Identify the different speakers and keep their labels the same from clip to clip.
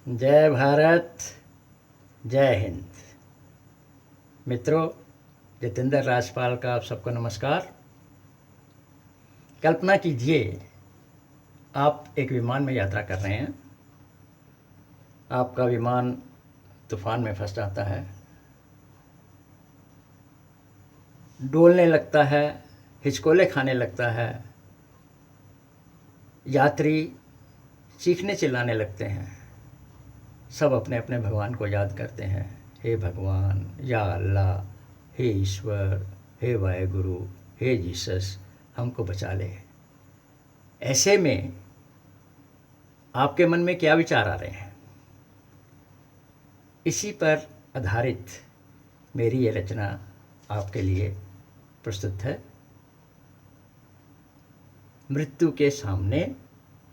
Speaker 1: जय भारत, जय हिंद। मित्रों, जितेंद्र राजपाल का आप सबको नमस्कार। कल्पना कीजिए, आप एक विमान में यात्रा कर रहे हैं। आपका विमान तूफान में फंस जाता है, डोलने लगता है, हिचकोले खाने लगता है। यात्री चीखने चिल्लाने लगते हैं। सब अपने अपने भगवान को याद करते हैं। हे भगवान, या अल्लाह, हे ईश्वर, हे वाहेगुरु, हे जीसस, हमको बचा ले। ऐसे में आपके मन में क्या विचार आ रहे हैं? इसी पर आधारित मेरी ये रचना आपके लिए प्रस्तुत है। मृत्यु के सामने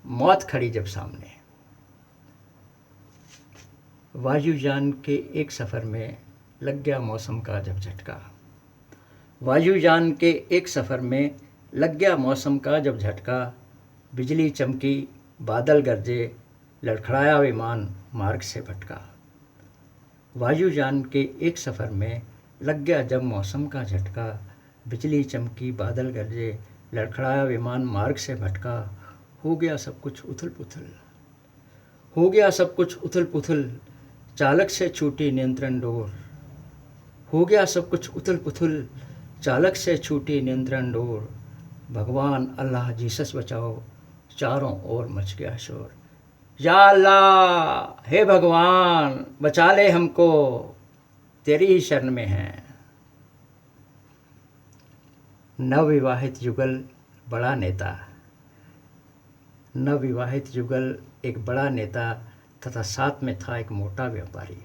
Speaker 1: मौत खड़ी जब सामने। वायुयान के एक सफ़र में लग गया मौसम का जब झटका। वायुयान के एक सफ़र में लग गया मौसम का जब झटका। बिजली चमकी, बादल गरजे, लड़खड़ाया विमान मार्ग से भटका। वायुयान के एक सफ़र में लग गया जब मौसम का झटका। बिजली चमकी, बादल गरजे, लड़खड़ाया विमान मार्ग से भटका। हो गया सब कुछ उथल पुथल, हो गया सब कुछ उथल पुथल, चालक से छूटी नियंत्रण डोर। हो गया सब कुछ उथल पुथल, चालक से छूटी नियंत्रण डोर। भगवान, अल्लाह, जीसस बचाओ, चारों ओर मच गया शोर। या अल्लाह, हे भगवान, बचा ले हमको, तेरी ही शरण में हैं। नवविवाहित युगल बड़ा नेता। नवविवाहित युगल एक बड़ा नेता तथा साथ में था एक मोटा व्यापारी।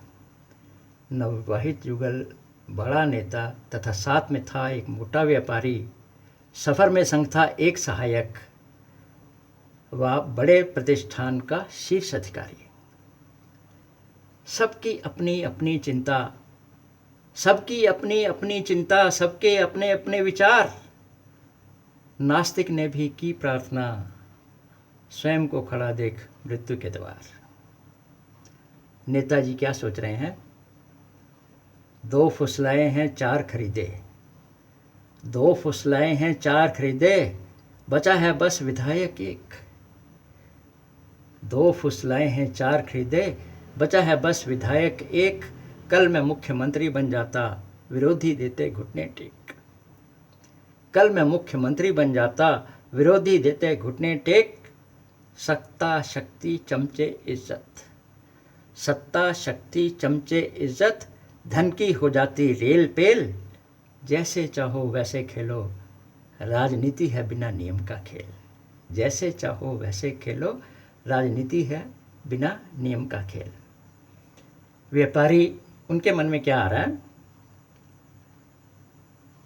Speaker 1: नवविवाहित युगल बड़ा नेता तथा साथ में था एक मोटा व्यापारी। सफ़र में संग था एक सहायक, वह बड़े प्रतिष्ठान का शीर्ष अधिकारी। सबकी अपनी अपनी चिंता, सबकी अपनी अपनी चिंता, सबके अपने अपने विचार। नास्तिक ने भी की प्रार्थना, स्वयं को खड़ा देख मृत्यु के द्वार। नेताजी क्या सोच रहे हैं? 2 फुसलाए हैं 4 खरीदे, 2 फुसलाए हैं 4 खरीदे, बचा है बस विधायक एक। 2 फुसलाए हैं 4 खरीदे, बचा है बस विधायक एक। कल मैं मुख्यमंत्री बन जाता, विरोधी देते घुटने टेक। कल मैं मुख्यमंत्री बन जाता, विरोधी देते घुटने टेक। सत्ता शक्ति चमचे इज्जत, सत्ता शक्ति चमचे इज्जत, धन की हो जाती रेल पेल। जैसे चाहो वैसे खेलो, राजनीति है बिना नियम का खेल। जैसे चाहो वैसे खेलो, राजनीति है बिना नियम का खेल। व्यापारी, उनके मन में क्या आ रहा है?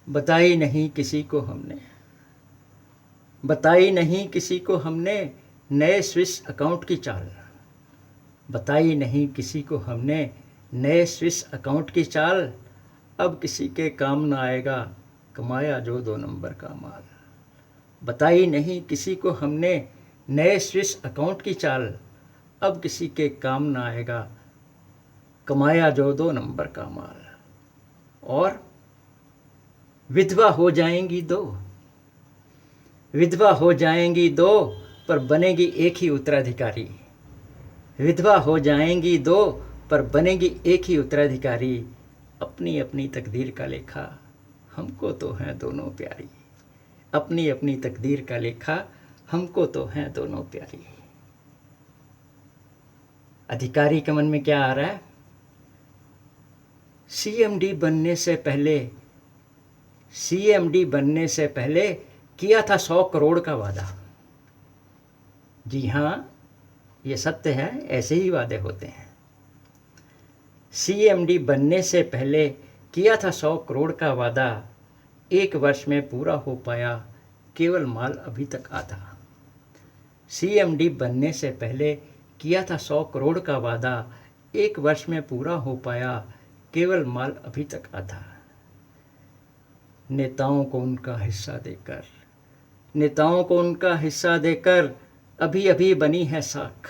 Speaker 1: बताई नहीं किसी को हमने, बताई नहीं किसी को हमने, नए स्विस अकाउंट की चाल। बताई नहीं किसी को हमने, नए स्विस अकाउंट की चाल। अब किसी के काम ना आएगा, कमाया जो 2 नंबर का माल। बताई नहीं किसी को हमने, नए स्विस अकाउंट की चाल। अब किसी के काम ना आएगा, कमाया जो 2 नंबर का माल। और विधवा हो जाएंगी 2, विधवा हो जाएंगी 2, पर बनेगी एक ही उत्तराधिकारी। विधवा हो जाएंगी 2, पर बनेगी एक ही उत्तराधिकारी। अपनी अपनी तकदीर का लेखा, हमको तो हैं दोनों प्यारी। अपनी अपनी तकदीर का लेखा, हमको तो हैं दोनों प्यारी। अधिकारी के मन में क्या आ रहा है? सीएमडी बनने से पहले, सीएमडी बनने से पहले किया था 100 करोड़ का वादा। जी हाँ, ये सत्य है, ऐसे ही वादे होते हैं। सीएमडी बनने से पहले किया था 100 करोड़ का वादा। 1 वर्ष में पूरा हो पाया, केवल माल अभी तक आधा। सीएमडी बनने से पहले किया था 100 करोड़ का वादा। 1 वर्ष में पूरा हो पाया, केवल माल अभी तक आधा। नेताओं को उनका हिस्सा देकर, नेताओं को उनका हिस्सा देकर, अभी अभी बनी है साख।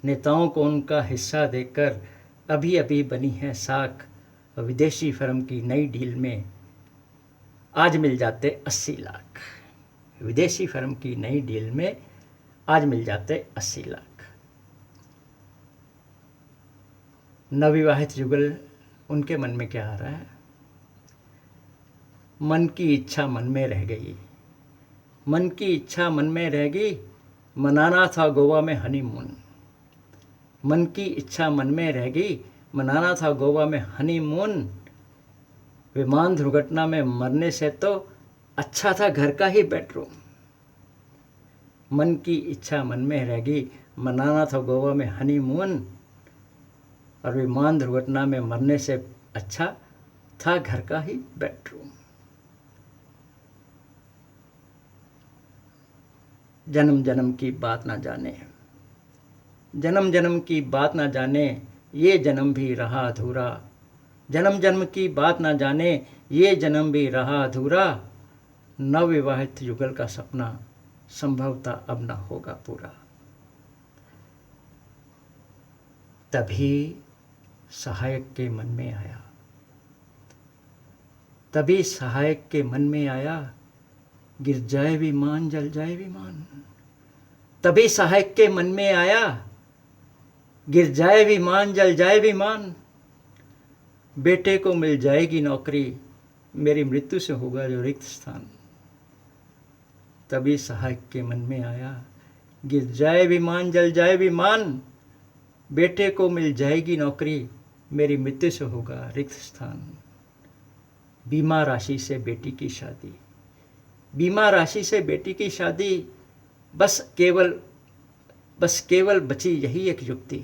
Speaker 1: नेताओं को उनका हिस्सा देकर अभी अभी बनी है साख, विदेशी फर्म की नई डील में आज मिल जाते 80 लाख। विदेशी फर्म की नई डील में आज मिल जाते 80 लाख। नवविवाहित युगल, उनके मन में क्या आ रहा है? मन की इच्छा मन में रह गई, मन की इच्छा मन में रह गई, मनाना था गोवा में हनीमून। मन की इच्छा मन में रह गई, मनाना था गोवा में हनीमून। विमान दुर्घटना में मरने से तो अच्छा था घर का ही बेडरूम। मन की इच्छा मन में रह गई, मनाना था गोवा में हनीमून, और विमान दुर्घटना में मरने से अच्छा था घर का ही बेडरूम। जन्म जन्म की बात ना जाने, जन्म जन्म की बात ना जाने, ये जन्म भी रहा अधूरा। जन्म जन्म की बात ना जाने, ये जन्म भी रहा अधूरा। नवविवाहित युगल का सपना संभवतः अब ना होगा पूरा। तभी सहायक के मन में आया, तभी सहायक के मन में आया, गिर जाए विमान जल जाए विमान। तभी सहायक के मन में आया, गिर जाए विमान जल जाए विमान। बेटे को मिल जाएगी नौकरी, मेरी मृत्यु से होगा जो रिक्त स्थान। तभी सहायक के मन में आया, गिर जाए विमान जल जाए विमान। बेटे को मिल जाएगी नौकरी, मेरी मृत्यु से होगा रिक्त स्थान। बीमा राशि से बेटी की शादी, बीमा राशि से बेटी की शादी। बस केवल बची यही एक युक्ति।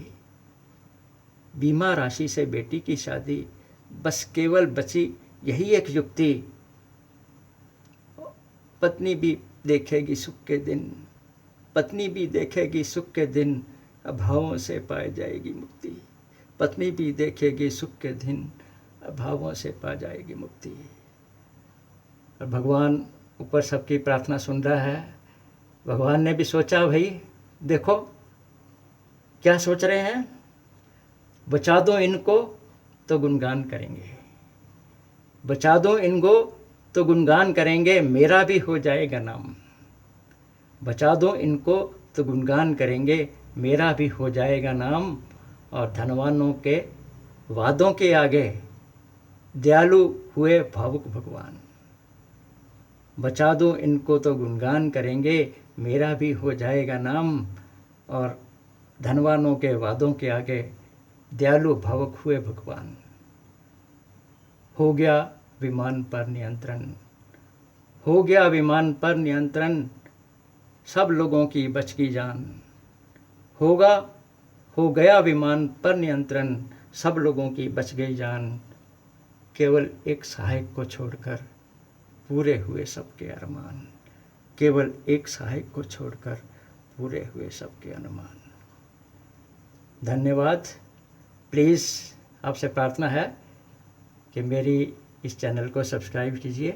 Speaker 1: बीमा राशि से बेटी की शादी, बस केवल बची यही एक युक्ति। पत्नी भी देखेगी सुख के दिन, पत्नी भी देखेगी सुख के दिन, अभावों से पाई जाएगी मुक्ति। पत्नी भी देखेगी सुख के दिन, अभावों से पा जाएगी मुक्ति। और भगवान ऊपर सबकी प्रार्थना सुन रहा है। भगवान ने भी सोचा, भाई देखो क्या सोच रहे हैं, बचा दो इनको तो गुणगान करेंगे, बचा दो इनको तो गुणगान करेंगे, मेरा भी हो जाएगा नाम। बचा दो इनको तो गुणगान करेंगे, मेरा भी हो जाएगा नाम। और धनवानों के वादों के आगे दयालु हुए भावुक भगवान। बचा दो इनको तो गुणगान करेंगे, मेरा भी हो जाएगा नाम। और धनवानों के वादों के आगे दयालु भावुक हुए भगवान। हो गया विमान पर नियंत्रण, हो गया विमान पर नियंत्रण, सब लोगों की बच की जान। हो गया विमान पर नियंत्रण, सब लोगों की बच गई जान। केवल एक सहायक को छोड़कर पूरे हुए सबके अरमान। केवल एक सहायक को छोड़कर पूरे हुए सबके अनुमान। धन्यवाद। प्लीज़ आपसे प्रार्थना है कि मेरी इस चैनल को सब्सक्राइब कीजिए,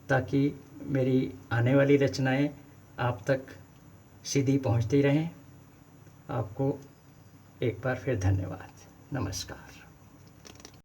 Speaker 1: ताकि मेरी आने वाली रचनाएं आप तक सीधी पहुंचती रहें। आपको एक बार फिर धन्यवाद। नमस्कार।